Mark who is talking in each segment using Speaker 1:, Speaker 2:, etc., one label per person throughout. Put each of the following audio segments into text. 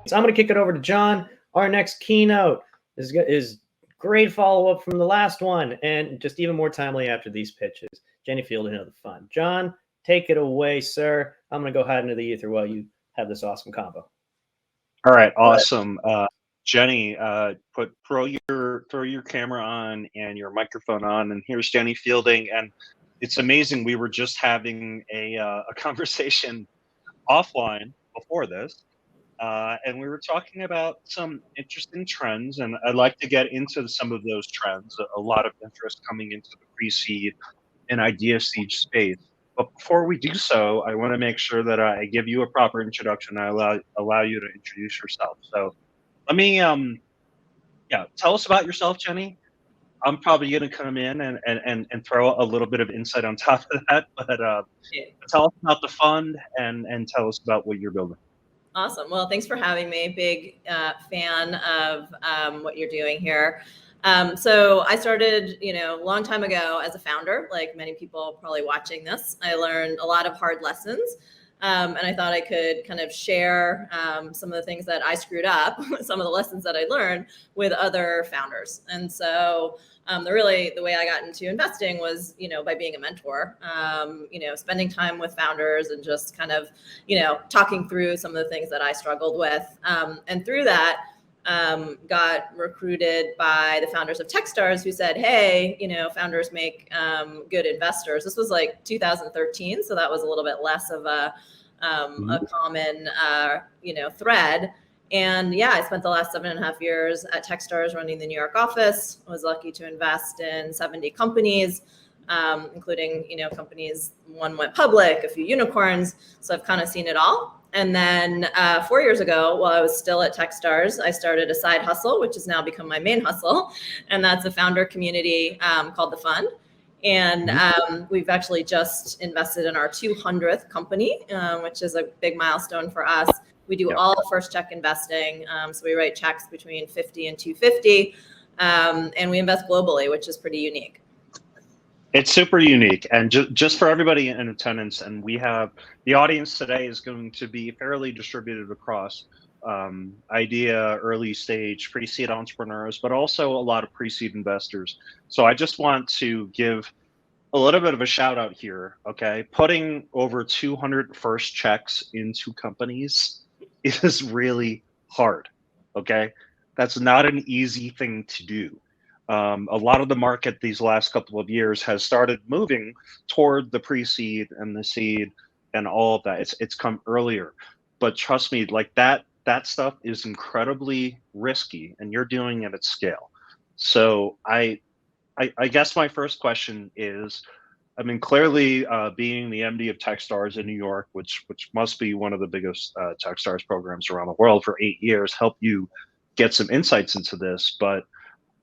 Speaker 1: So I'm going to kick it over to John. Our next keynote is great follow-up from the last one, and just even more timely after these pitches. Jenny Fielding of TheFund. John, take it away, sir. I'm going to go hide into the ether while you have this awesome combo.
Speaker 2: All right, awesome. Jenny, throw your camera on and your microphone on, and here's Jenny Fielding. And it's amazing. We were just having a conversation offline before this, and we were talking about some interesting trends, and I'd like to get into some of those trends. A lot of interest coming into the pre-seed and idea seed space. But before we do so, I want to make sure that I give you a proper introduction. I allow you to introduce yourself. So let me, tell us about yourself, Jenny. I'm probably going to come in and throw a little bit of insight on top of that. But tell us about the fund and tell us about what you're building.
Speaker 3: Awesome. Well, thanks for having me. Big fan of what you're doing here. So I started, a long time ago as a founder, like many people probably watching this. I learned a lot of hard lessons. And I thought I could kind of share some of the things that I screwed up, some of the lessons that I learned with other founders. And so the way I got into investing was, by being a mentor, spending time with founders and just kind of, talking through some of the things that I struggled with. And through that, got recruited by the founders of Techstars, who said, hey, founders make good investors. This was like 2013. So that was a little bit less of a common, thread. And I spent the last 7.5 years at Techstars running the New York office. I was lucky to invest in 70 companies, including, companies, one went public, a few unicorns. So I've kind of seen it all. And then 4 years ago, while I was still at Techstars, I started a side hustle, which has now become my main hustle. And that's a founder community called TheFund. And we've actually just invested in our 200th company, which is a big milestone for us. We do all first check investing. So we write checks between 50 and 250. And we invest globally, which is pretty unique.
Speaker 2: It's super unique. And just for everybody in attendance, and we have the audience today is going to be fairly distributed across idea, early stage, pre-seed entrepreneurs, but also a lot of pre-seed investors. So I just want to give a little bit of a shout out here, okay? Putting over 200 first checks into companies is really hard, okay? That's not an easy thing to do. A lot of the market these last couple of years has started moving toward the pre-seed and the seed and all of that. It's come earlier, but trust me, like that stuff is incredibly risky, and you're doing it at scale. So I guess my first question is, I mean, clearly being the MD of Techstars in New York, which must be one of the biggest Techstars programs around the world for 8 years, helped you get some insights into this. But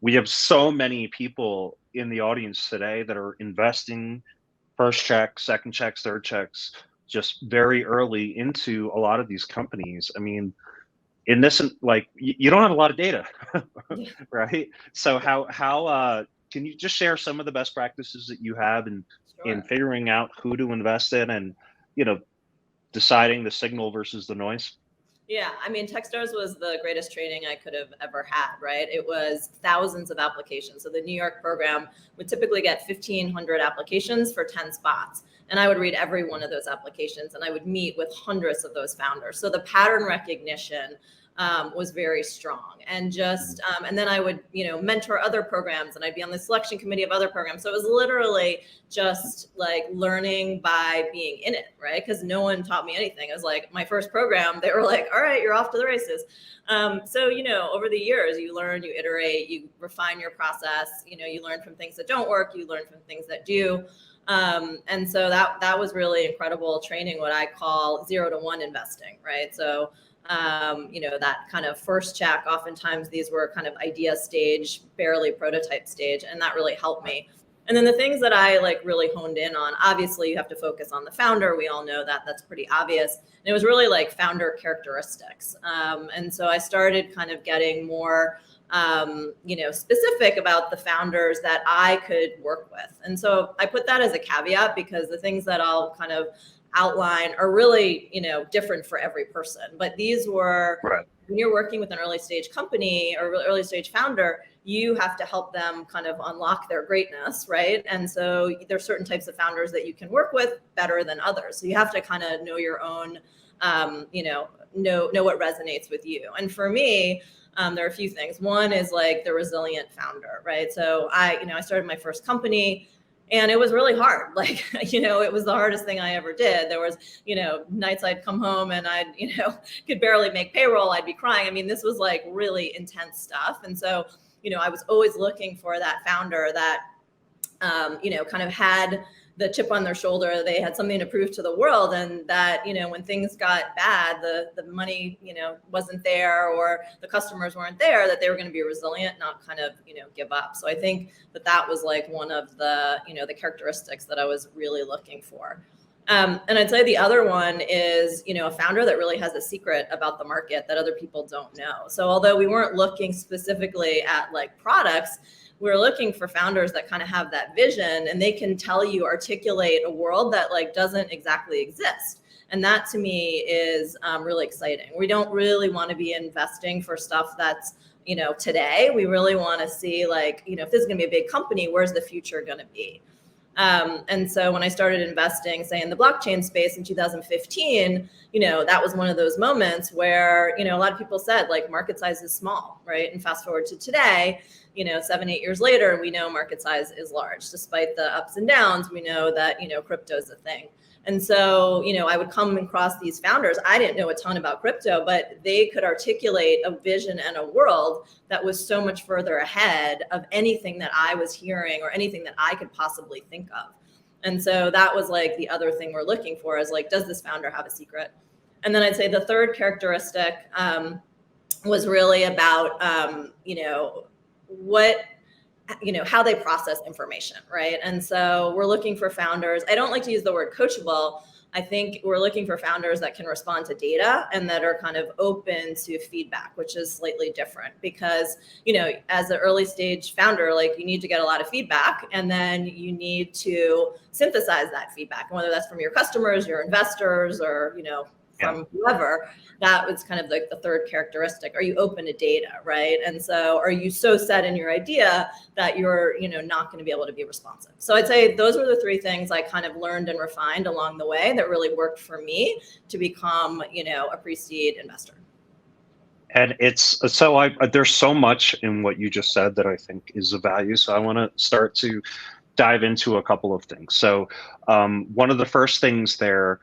Speaker 2: we have so many people in the audience today that are investing first checks, second checks, third checks, just very early into a lot of these companies. I mean, in this, like, you don't have a lot of data, right? So how can you just share some of the best practices that you have in figuring out who to invest in and, deciding the signal versus the noise?
Speaker 3: Yeah, I mean, Techstars was the greatest training I could have ever had, right? It was thousands of applications. So the New York program would typically get 1,500 applications for 10 spots. And I would read every one of those applications, and I would meet with hundreds of those founders. So the pattern recognition was very strong. And just, and then I would, mentor other programs, and I'd be on the selection committee of other programs. So it was literally just like learning by being in it, right? Because no one taught me anything. It was like my first program, they were like, all right, you're off to the races. So, over the years, you learn, you iterate, you refine your process, you learn from things that don't work, you learn from things that do. And so that was really incredible training, what I call 0 to 1 investing, right? So that kind of first check, oftentimes these were kind of idea stage, barely prototype stage, and that really helped me. And then the things that I really honed in on, obviously you have to focus on the founder. We all know that, that's pretty obvious. And it was really like founder characteristics. And so I started kind of getting more, specific about the founders that I could work with. And so I put that as a caveat, because the things that I'll kind of outline are really, different for every person. But these were,
Speaker 2: Right.
Speaker 3: when you're working with an early stage company or early stage founder, you have to help them kind of unlock their greatness, right? And so there's certain types of founders that you can work with better than others. So you have to kind of know your own, know what resonates with you. And for me, there are a few things. One is like the resilient founder, right? So I started my first company, and it was really hard. Like, it was the hardest thing I ever did. There was, nights I'd come home and I'd, could barely make payroll. I'd be crying. I mean, this was like really intense stuff. And so, I was always looking for that founder that, kind of had the chip on their shoulder. They had something to prove to the world, and that, when things got bad, the money, wasn't there, or the customers weren't there, that they were going to be resilient, not kind of, give up. So I think that was like one of the, the characteristics that I was really looking for. And I'd say the other one is, a founder that really has a secret about the market that other people don't know. So although we weren't looking specifically at like products, we're looking for founders that kind of have that vision, and they can articulate a world that like doesn't exactly exist. And that to me is really exciting. We don't really want to be investing for stuff that's, today. We really want to see like, if this is going to be a big company, where's the future going to be? And so when I started investing, say in the blockchain space in 2015, that was one of those moments where, a lot of people said like market size is small, right? And fast forward to today, 7-8 years later, we know market size is large. Despite the ups and downs, we know that, crypto is a thing. And so, I would come across these founders. I didn't know a ton about crypto, but they could articulate a vision and a world that was so much further ahead of anything that I was hearing or anything that I could possibly think of. And so that was like the other thing we're looking for is like, does this founder have a secret? And then I'd say the third characteristic was really about, how they process information, right? And so we're looking for founders. I don't like to use the word coachable. I think we're looking for founders that can respond to data and that are kind of open to feedback, which is slightly different because, as an early stage founder, like you need to get a lot of feedback, and then you need to synthesize that feedback, whether that's from your customers, your investors, or, from whoever. That was kind of like the third characteristic. Are you open to data, right? And so are you so set in your idea that you're, not going to be able to be responsive? So I'd say those were the three things I kind of learned and refined along the way that really worked for me to become, a pre-seed investor.
Speaker 2: And it's so there's so much in what you just said that I think is of value. So I want to start to dive into a couple of things. So one of the first things there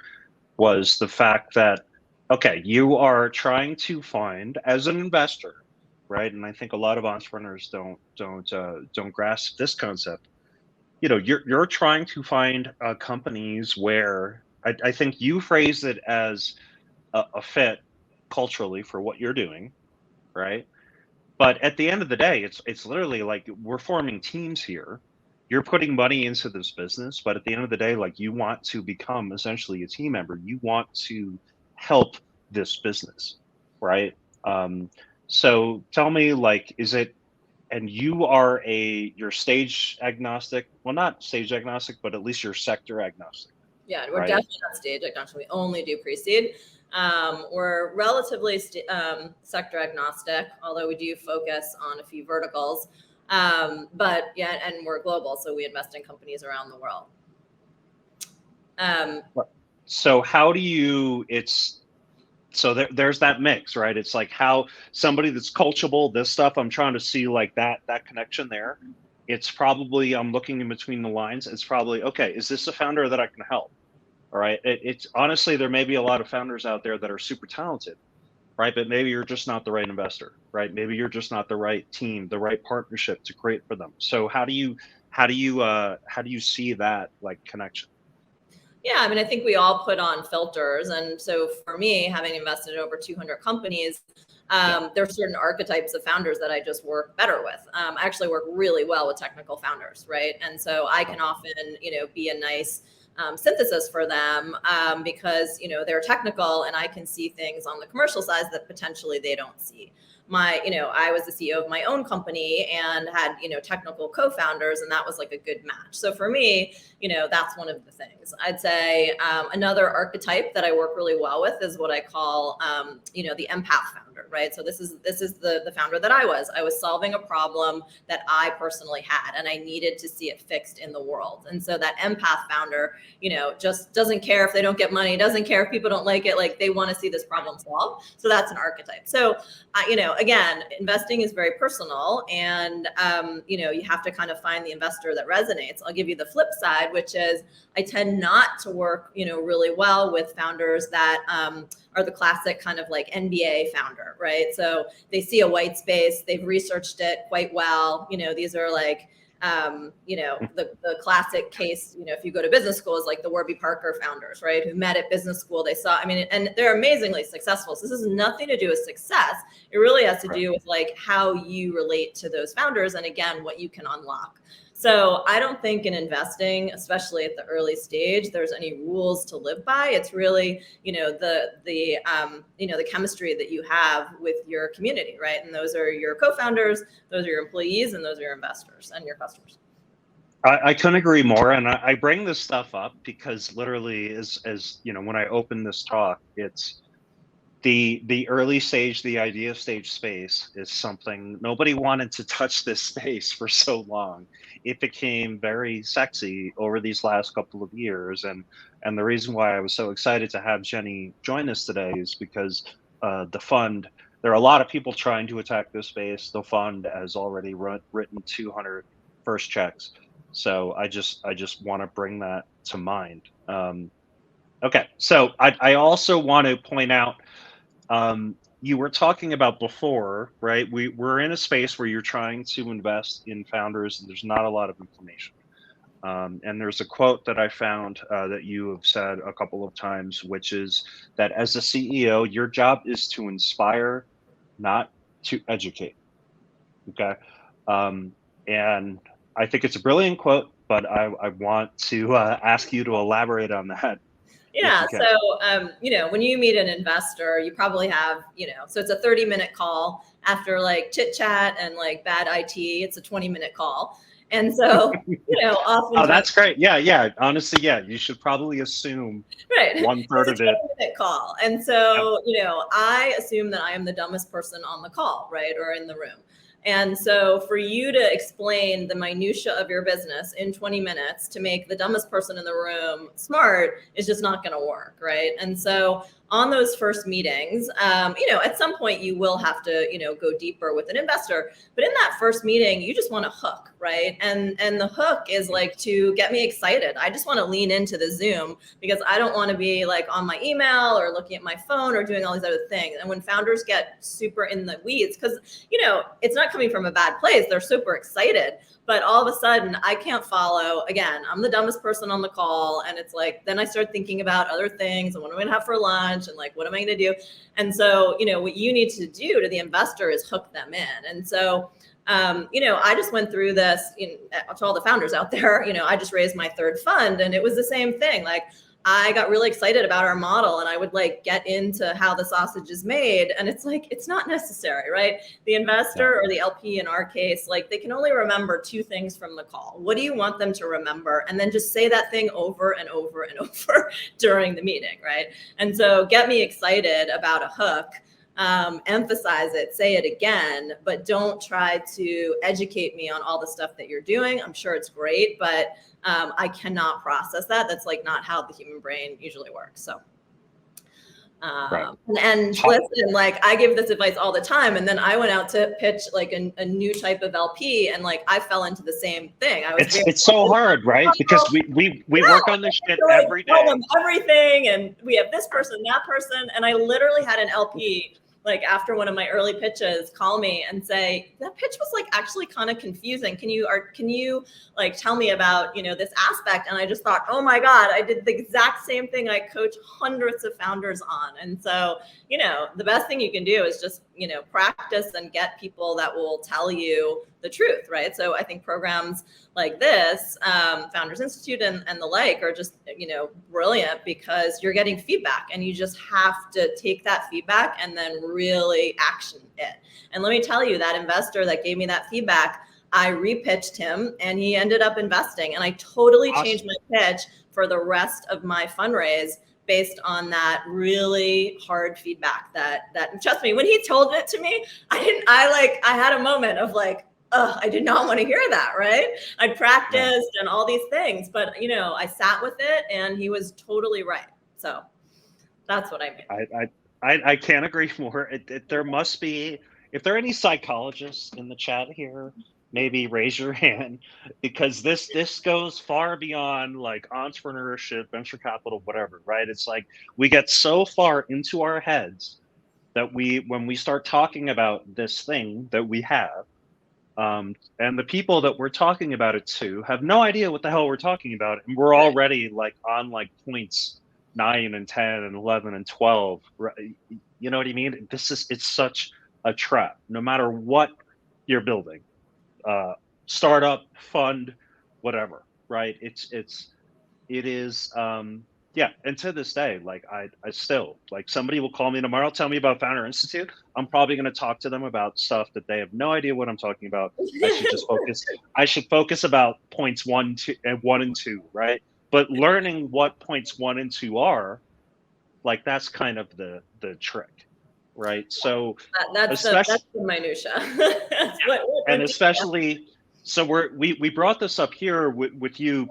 Speaker 2: was the fact that, okay, you are trying to find as an investor, right? And I think a lot of entrepreneurs don't grasp this concept. You're trying to find companies where I think you phrased it as a fit culturally for what you're doing, right? But at the end of the day, it's literally like we're forming teams here. You're putting money into this business, but at the end of the day, like you want to become essentially a team member. You want to help this business, right? So tell me, like, is it, and you're stage agnostic? Well, not stage agnostic, but at least you're sector agnostic.
Speaker 3: Yeah, we're
Speaker 2: right?
Speaker 3: definitely not stage agnostic. We only do pre-seed. We're relatively sector agnostic, although we do focus on a few verticals. But yeah, and we're global, so we invest in companies around the world.
Speaker 2: So how do you, there's that mix, right? It's like how somebody that's coachable, this stuff, I'm trying to see like that connection there. It's probably, I'm looking in between the lines. It's probably, okay, is this a founder that I can help? All right. It's honestly, there may be a lot of founders out there that are super talented, right? But maybe you're just not the right investor, right? Maybe you're just not the right team, the right partnership to create for them. So how do you see that like connection?
Speaker 3: Yeah, I mean, I think we all put on filters. And so for me, having invested in over 200 companies, there are certain archetypes of founders that I just work better with. I actually work really well with technical founders, right? And so I can often, be a nice synthesis for them because, they're technical and I can see things on the commercial side that potentially they don't see. I was the CEO of my own company and had, technical co-founders, and that was like a good match. So for me, that's one of the things. I'd say another archetype that I work really well with is what I call, the empath founder, right? So this is the founder that I was solving a problem that I personally had, and I needed to see it fixed in the world. And so that empath founder, just doesn't care if they don't get money, doesn't care if people don't like it, like they want to see this problem solved. So that's an archetype. So, again, investing is very personal, and, you have to kind of find the investor that resonates. I'll give you the flip side, which is I tend not to work, really well with founders that are the classic kind of like NBA founder, right? So they see a white space, they've researched it quite well. These are like, the classic case, if you go to business school, is like the Warby Parker founders, right? Who met at business school. They saw, and they're amazingly successful. So this has nothing to do with success. It really has to do with like how you relate to those founders, and again, what you can unlock. So I don't think in investing, especially at the early stage, there's any rules to live by. It's really, the chemistry that you have with your community, right? And those are your co-founders, those are your employees, and those are your investors and your customers.
Speaker 2: I couldn't agree more. And I bring this stuff up because literally as when I open this talk, it's the early stage, the idea stage space is something nobody wanted to touch this space for so long. It became very sexy over these last couple of years. And the reason why I was so excited to have Jenny join us today is because the fund, there are a lot of people trying to attack this space. The fund has already written 200 first checks. So I just want to bring that to mind. Okay, so I also want to point out, you were talking about before, right? We're in a space where you're trying to invest in founders and there's not a lot of information. And there's a quote that I found that you have said a couple of times, which is that as a CEO, your job is to inspire, not to educate. Okay. And I think it's a brilliant quote, but I want to ask you to elaborate on that.
Speaker 3: Yeah. So, when you meet an investor, you probably have, so it's a 30-minute call. After like chit chat and like bad IT, it's a 20-minute call. And so, often.
Speaker 2: Oh, that's great. Yeah. Honestly, yeah, you should probably assume
Speaker 3: right.
Speaker 2: 1/3 of it.
Speaker 3: 20-minute call. And so, I assume that I am the dumbest person on the call, right? Or in the room. And so for you to explain the minutia of your business in 20 minutes to make the dumbest person in the room smart is just not going to work, right? And so on those first meetings, at some point you will have to, go deeper with an investor. But in that first meeting, you just want a hook, right? And the hook is like to get me excited. I just want to lean into the Zoom because I don't want to be like on my email or looking at my phone or doing all these other things. And when founders get super in the weeds, because, it's not coming from a bad place. They're super excited. But all of a sudden, I can't follow. Again, I'm the dumbest person on the call. And it's like, then I start thinking about other things and what am I going to have for lunch and like, what am I going to do? And so, what you need to do to the investor is hook them in. And so, I just went through this to all the founders out there. I just raised my third fund and it was the same thing. Like, I got really excited about our model and I would like get into how the sausage is made. And it's like, it's not necessary, right? The investor or the LP in our case, like they can only remember two things from the call. What do you want them to remember? And then just say that thing over and over and over during the meeting, right? And so get me excited about a hook. Emphasize it, say it again, but don't try to educate me on all the stuff that you're doing. I'm sure it's great, but I cannot process that. That's like not how the human brain usually works. So,
Speaker 2: Right.
Speaker 3: and listen, like I give this advice all the time. And then I went out to pitch like a new type of LP and like I fell into the same thing.
Speaker 2: It's so hard, right? Because we work on this shit every day.
Speaker 3: Everything. And we have this person, that person. And I literally had an LP like after one of my early pitches call me and say, that pitch was like actually kind of confusing. Can you like tell me about, this aspect? And I just thought, oh my God, I did the exact same thing I coach hundreds of founders on. And so, the best thing you can do is just, practice and get people that will tell you the truth, right? So I think programs like this, Founders Institute and the like, are just, brilliant, because you're getting feedback and you just have to take that feedback and then really action it. And let me tell you, that investor that gave me that feedback, I repitched him and he ended up investing, and I totally changed my pitch for the rest of my fundraise based on that really hard feedback that trust me, when he told it to me, I had a moment of like, oh, I did not want to hear that, right? I'd practiced and all these things, but I sat with it and he was totally right. So that's what I mean.
Speaker 2: I can't agree more. There must be, if there are any psychologists in the chat here, maybe raise your hand, because this goes far beyond like entrepreneurship, venture capital, whatever, right? It's like we get so far into our heads that when we start talking about this thing that we have, and the people that we're talking about it to have no idea what the hell we're talking about, and we're already like on like points 9 and 10 and 11 and 12, right? You know what I mean? It's such a trap, no matter what you're building. Startup, fund, whatever, right? It is, yeah. And to this day, like I still, like, somebody will call me tomorrow, tell me about Founder Institute. I'm probably going to talk to them about stuff that they have no idea what I'm talking about. I should focus about points 1 and 2, right? But learning what points 1 and 2 are, like, that's kind of the trick. Right. So
Speaker 3: that's the minutia.
Speaker 2: And especially, so we brought this up here with you,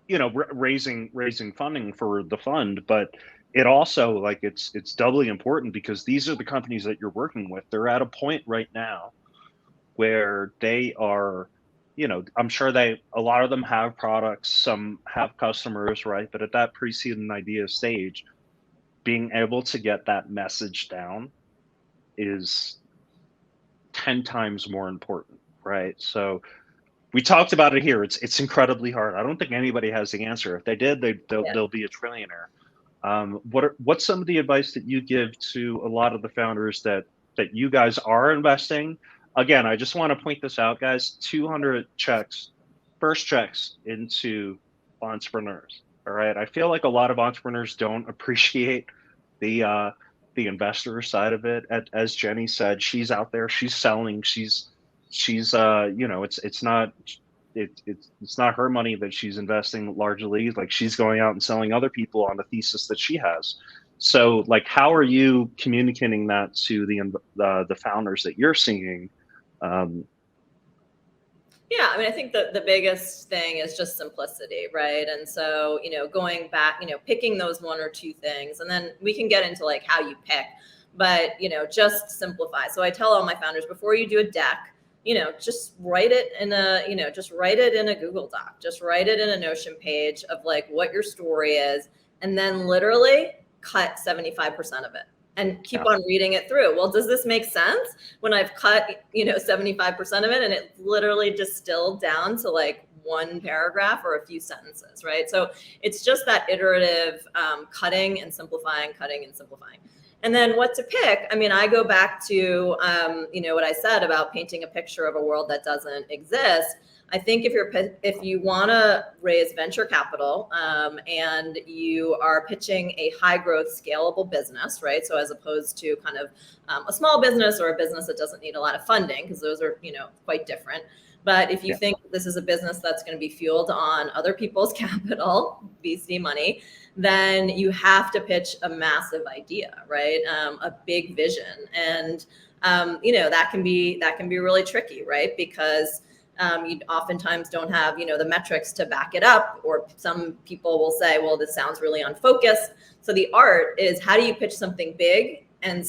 Speaker 2: raising funding for the fund, but it also, like, it's doubly important because these are the companies that you're working with. They're at a point right now where they are, I'm sure a lot of them have products, some have customers, right? But at that pre-seed and idea stage, being able to get that message down is 10 times more important, right? So we talked about it here. It's incredibly hard. I don't think anybody has the answer. If they did, they'll be a trillionaire. What's some of the advice that you give to a lot of the founders that you guys are investing? Again, I just want to point this out, guys. 200 first checks into entrepreneurs. All right. I feel like a lot of entrepreneurs don't appreciate the investor side of it. As Jenny said, she's out there, she's selling, she's it's not her money that she's investing largely. Like, she's going out and selling other people on the thesis that she has. So, like, how are you communicating that to the founders that you're seeing?
Speaker 3: Yeah, I mean, I think the biggest thing is just simplicity, right? And so, going back, picking those 1 or 2 things, and then we can get into like how you pick, but, just simplify. So I tell all my founders, before you do a deck, just write it in a Google Doc, just write it in a Notion page of like what your story is, and then literally cut 75% of it. And keep on reading it through. Well, does this make sense when I've cut, 75% of it and it literally distilled down to like 1 paragraph or a few sentences, right? So it's just that iterative cutting and simplifying. And then what to pick? I mean, I go back to, what I said about painting a picture of a world that doesn't exist. I think if you want to raise venture capital and you are pitching a high growth scalable business, right? So as opposed to kind of a small business or a business that doesn't need a lot of funding, because those are, quite different. But if you think this is a business that's going to be fueled on other people's capital, VC money, then you have to pitch a massive idea, right? A big vision. And, that can be really tricky, right? Because you oftentimes don't have, the metrics to back it up, or some people will say, well, this sounds really unfocused. So the art is, how do you pitch something big and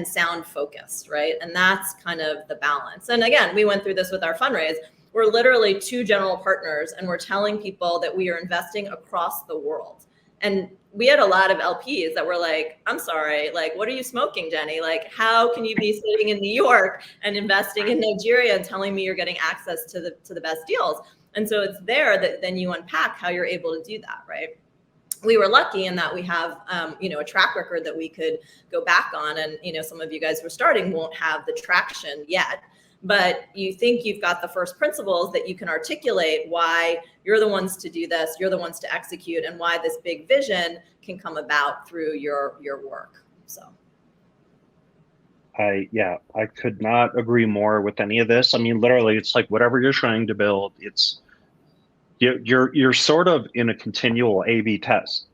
Speaker 3: sound focused, right? And that's kind of the balance. And again, we went through this with our fundraise. We're literally 2 general partners, and we're telling people that we are investing across the world. And we had a lot of LPs that were like, I'm sorry, like, what are you smoking, Jenny? Like, how can you be sitting in New York and investing in Nigeria and telling me you're getting access to the best deals? And so it's there that then you unpack how you're able to do that, right? we were lucky in that we have, a track record that we could go back on. And, some of you guys who are starting won't have the traction yet, but you think you've got the first principles that you can articulate why you're the ones to do this, you're the ones to execute, and why this big vision can come about through your work. So.
Speaker 2: I could not agree more with any of this. I mean, literally, it's like whatever you're trying to build, you're sort of in a continual A/B test,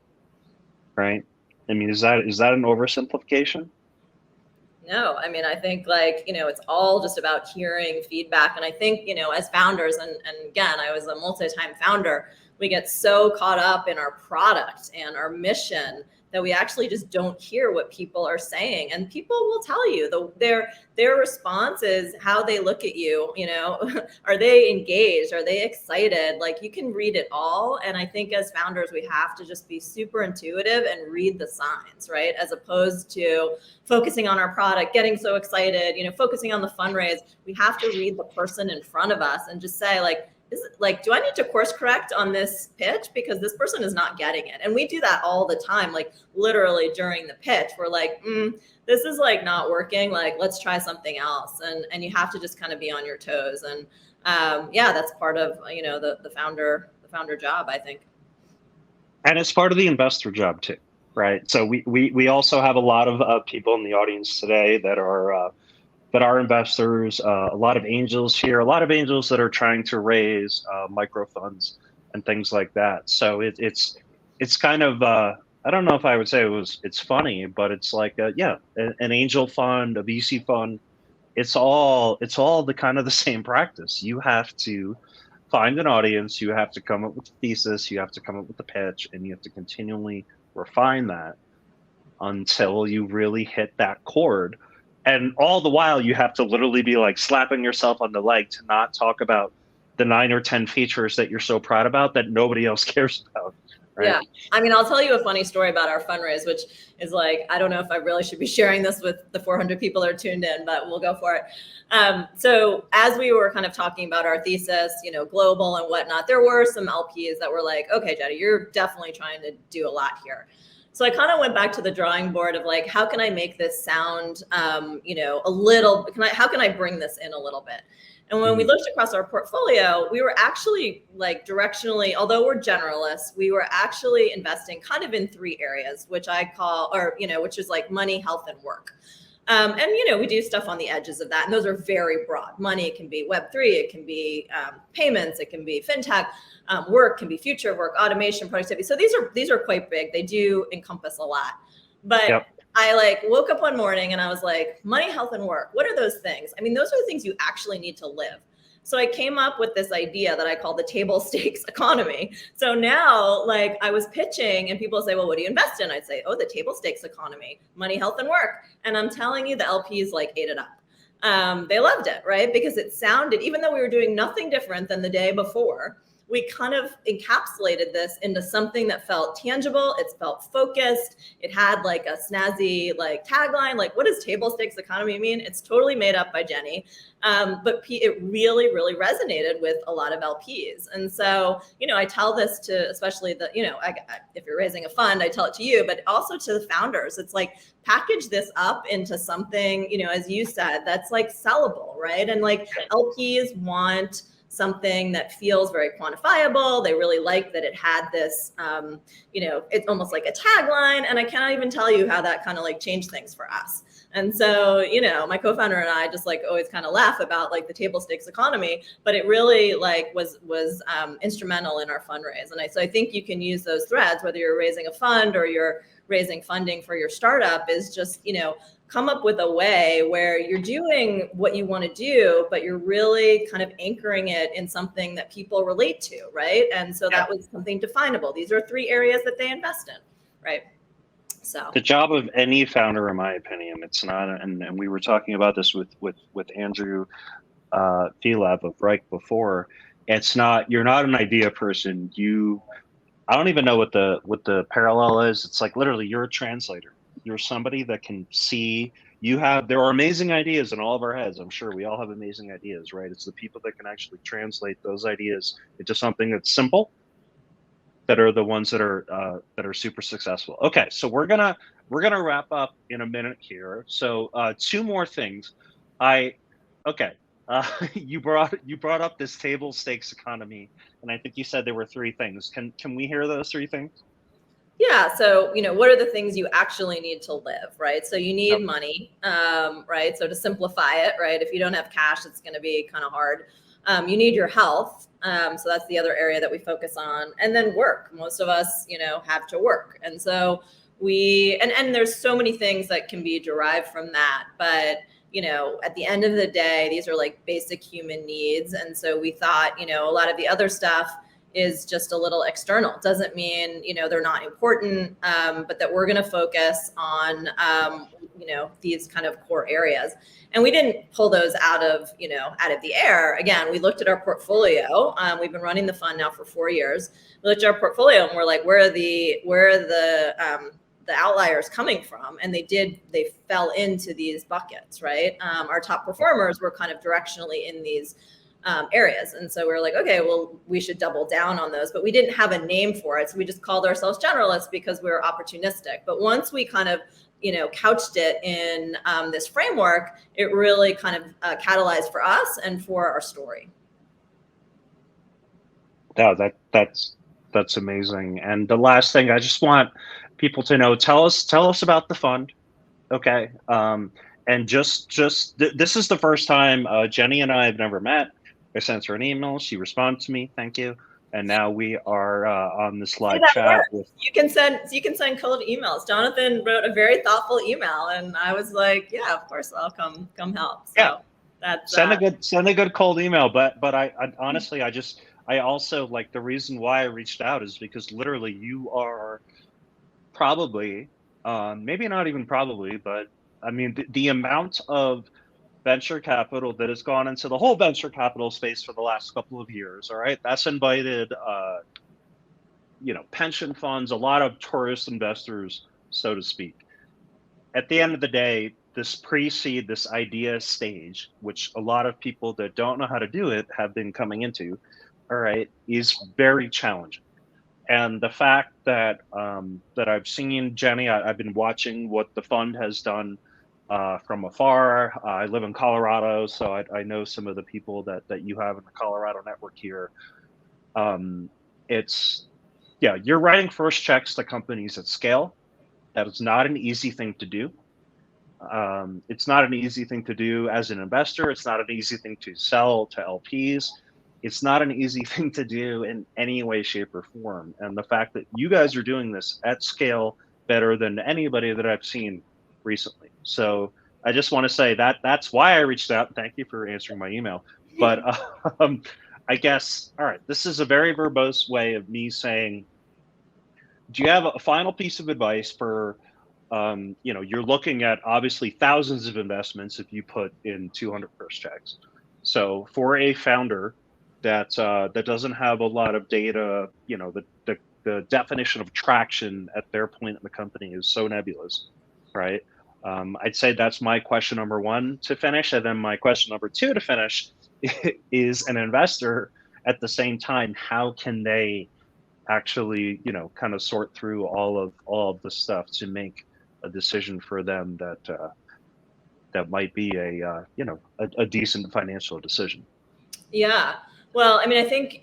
Speaker 2: right? I mean, is that an oversimplification?
Speaker 3: No, I mean, I think it's all just about hearing feedback. And I think, as founders, and again, I was a multi-time founder, we get so caught up in our product and our mission that we actually just don't hear what people are saying. And people will tell you their response is how they look at you, are they engaged? Are they excited? Like, you can read it all. And I think as founders, we have to just be super intuitive and read the signs, right? As opposed to focusing on our product, getting so excited, focusing on the fundraise. We have to read the person in front of us and just say, do I need to course correct on this pitch? Because this person is not getting it. And we do that all the time, like literally during the pitch, we're like, this is not working. Like, let's try something else. And you have to just kind of be on your toes. And that's part of, the founder job, I think.
Speaker 2: And it's part of the investor job too, right? So we also have a lot of people in the audience today that are investors, a lot of angels here, a lot of angels that are trying to raise micro funds and things like that. So it's kind of, I don't know if I would say it's funny, but it's like, an angel fund, a VC fund, it's all the kind of the same practice. You have to find an audience, you have to come up with a thesis, you have to come up with a pitch, and you have to continually refine that until you really hit that chord. And all the while, you have to literally be like slapping yourself on the leg to not talk about the 9 or 10 features that you're so proud about that nobody else cares about. Right?
Speaker 3: Yeah. I mean, I'll tell you a funny story about our fundraise, which is I don't know if I really should be sharing this with the 400 people that are tuned in, but we'll go for it. So as we were kind of talking about our thesis, global and whatnot, there were some LPs that were like, okay, Jenny, you're definitely trying to do a lot here. So I kind of went back to the drawing board of how can I make this sound, how can I bring this in a little bit? And when we looked across our portfolio, we were actually directionally, although we're generalists, we were actually investing kind of in 3 areas, which I call, which is money, health, and work. And, we do stuff on the edges of that. And those are very broad. Money, it can be Web3, it can be payments, it can be fintech. Work can be future work, automation, productivity. So these are quite big. They do encompass a lot. But yep. I woke up one morning and I was like, money, health, and work. What are those things? I mean, those are the things you actually need to live. So I came up with this idea that I call the table stakes economy. So now, I was pitching and people say, well, what do you invest in? I'd say, the table stakes economy, money, health, and work. And I'm telling you, the LPs ate it up. They loved it, right? Because it sounded, even though we were doing nothing different than the day before, we kind of encapsulated this into something that felt tangible. It felt focused. It had a snazzy tagline. What does table stakes economy mean? It's totally made up by Jenny. But it really, really resonated with a lot of LPs. And so, I tell this to, especially if you're raising a fund, I tell it to you, but also to the founders. It's package this up into something, as you said, that's sellable, right? And LPs want something that feels very quantifiable. They really like that it had this, it's almost like a tagline. And I cannot even tell you how that kind of changed things for us. And so, my co-founder and I just always kind of laugh about the table stakes economy, but it really was instrumental in our fundraise. And so I think you can use those threads, whether you're raising a fund or you're raising funding for your startup, is just, come up with a way where you're doing what you want to do, but you're really kind of anchoring it in something that people relate to, right? And so that was something definable. These are 3 areas that they invest in, right? So
Speaker 2: the job of any founder, in my opinion, it's not, and we were talking about this with Andrew Philab of Reich before. It's not, you're not an idea person. I don't even know what the parallel is. It's literally you're a translator. You're somebody that can see, there are amazing ideas in all of our heads. I'm sure we all have amazing ideas, right? It's the people that can actually translate those ideas into something that's simple that are the ones that are super successful. Okay, so we're gonna wrap up in a minute here. So two more things. Okay. You brought up this table stakes economy, and I think you said there were three things. Can we hear those three things?
Speaker 3: Yeah. So, what are the things you actually need to live, right? So you need
Speaker 2: Yep.
Speaker 3: money, right? So to simplify it, right? If you don't have cash, it's going to be kind of hard. You need your health. So that's the other area that we focus on. And then work. Most of us, have to work. And so and there's so many things that can be derived from that. But, at the end of the day, these are like basic human needs. And so we thought, a lot of the other stuff is just a little external. It doesn't mean, they're not important, but that we're going to focus on, these kind of core areas. And we didn't pull those out of the air. Again, we looked at our portfolio. We've been running the fund now for 4 years. We looked at our portfolio and we're like, where are the outliers coming from? And they fell into these buckets, right? Our top performers were kind of directionally in these areas. And so we were like, okay, well, we should double down on those, but we didn't have a name for it. So we just called ourselves generalists because we were opportunistic. But once we kind of, couched it in this framework, it really kind of catalyzed for us and for our story.
Speaker 2: Yeah, that's amazing. And the last thing I just want people to know, tell us about the fund. Okay. And just this is the first time Jenny and I have never met. I sent her an email. She responded to me. Thank you. And now we are on this live chat.
Speaker 3: You can send cold emails. Jonathan wrote a very thoughtful email, and I was like, yeah, of course I'll come help. So
Speaker 2: yeah,
Speaker 3: that's
Speaker 2: send a good cold email. But I honestly I also, like, the reason why I reached out is because literally you are probably maybe not even probably, but I mean the amount of venture capital that has gone into the whole venture capital space for the last couple of years. All right. That's invited, pension funds, a lot of tourist investors, so to speak. At the end of the day, this pre-seed, this idea stage, which a lot of people that don't know how to do it have been coming into, all right, is very challenging. And the fact that that I've seen, Jenny, I've been watching what the fund has done from afar. I live in Colorado, so I know some of the people that you have in the Colorado network here. You're writing first checks to companies at scale. That is not an easy thing to do. It's not an easy thing to do as an investor. It's not an easy thing to sell to LPs. It's not an easy thing to do in any way, shape, or form. And the fact that you guys are doing this at scale better than anybody that I've seen recently. So I just want to say that's why I reached out. Thank you for answering my email. But I guess, all right, this is a very verbose way of me saying, do you have a final piece of advice for, you're looking at obviously thousands of investments if you put in 200 first checks. So for a founder that doesn't have a lot of data, the definition of traction at their point in the company is so nebulous, right? I'd say that's my question number one to finish. And then my question number two to finish is, an investor at the same time, how can they actually, kind of sort through all of the stuff to make a decision for them that might be a decent financial decision?
Speaker 3: Yeah. Well, I mean, I think,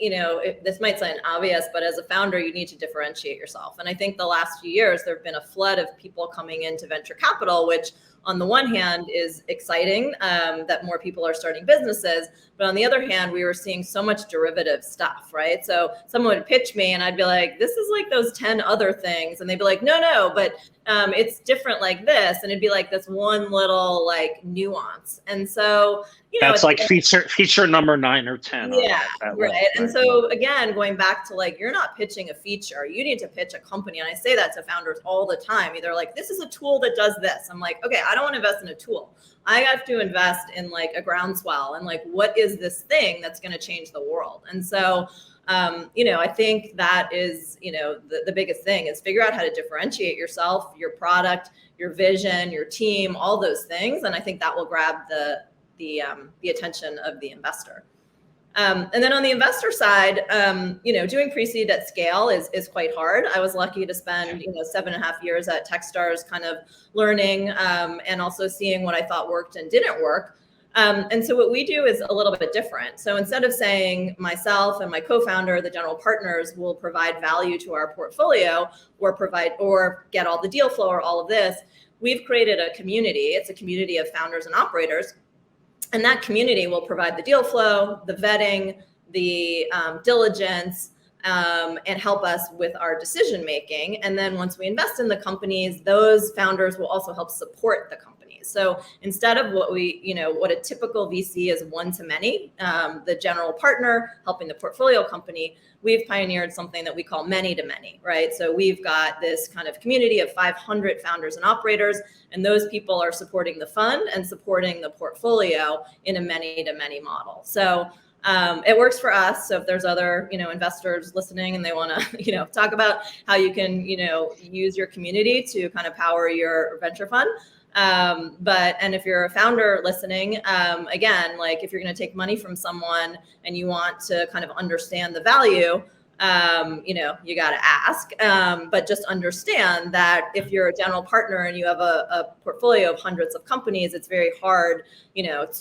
Speaker 3: this might sound obvious, but as a founder, you need to differentiate yourself. And I think the last few years, there have been a flood of people coming into venture capital, which on the one hand is exciting, that more people are starting businesses. But on the other hand, we were seeing so much derivative stuff, right? So someone would pitch me and I'd be like, this is like those 10 other things. And they'd be like, no, but it's different like this. And it'd be like this one little like nuance. And so,
Speaker 2: that's like feature number 9 or 10.
Speaker 3: Yeah, right. And so again, going back to like, you're not pitching a feature, you need to pitch a company. And I say that to founders all the time. Either like, this is a tool that does this. I'm like, okay, I don't want to invest in a tool. I have to invest in like a groundswell and like, what is this thing that's going to change the world? And so, I think that is, the biggest thing is figure out how to differentiate yourself, your product, your vision, your team, all those things. And I think that will grab the attention of the investor. And then on the investor side, doing pre-seed at scale is quite hard. I was lucky to spend 7.5 years at Techstars, kind of learning and also seeing what I thought worked and didn't work. And so what we do is a little bit different. So instead of saying myself and my co-founder, the general partners, will provide value to our portfolio or get all the deal flow or all of this, we've created a community. It's a community of founders and operators. And that community will provide the deal flow, the vetting, the diligence, and help us with our decision making. And then once we invest in the companies, those founders will also help support the companies. So instead of what a typical VC is one-to-many, the general partner helping the portfolio company, we've pioneered something that we call many-to-many, right? So we've got this kind of community of 500 founders and operators, and those people are supporting the fund and supporting the portfolio in a many-to-many model. So it works for us. So if there's other, investors listening and they want to, talk about how you can, use your community to kind of power your venture fund. And if you're a founder listening, again, like if you're going to take money from someone and you want to kind of understand the value, you got to ask, but just understand that if you're a general partner and you have a portfolio of hundreds of companies, it's very hard,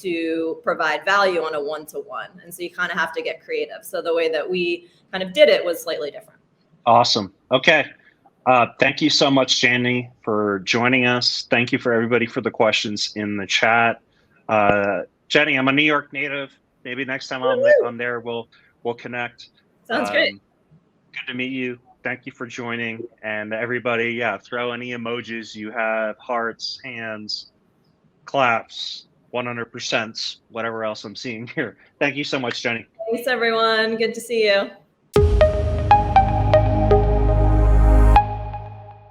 Speaker 3: to provide value on a one-to-one. And so you kind of have to get creative. So the way that we kind of did it was slightly different.
Speaker 2: Awesome. Okay. Thank you so much, Jenny, for joining us. Thank you for everybody for the questions in the chat. Jenny, I'm a New York native. Maybe next time I'm there, we'll connect.
Speaker 3: Sounds great.
Speaker 2: Good to meet you. Thank you for joining. And everybody, throw any emojis you have, hearts, hands, claps, 100%, whatever else I'm seeing here. Thank you so much, Jenny.
Speaker 3: Thanks, everyone. Good to see you.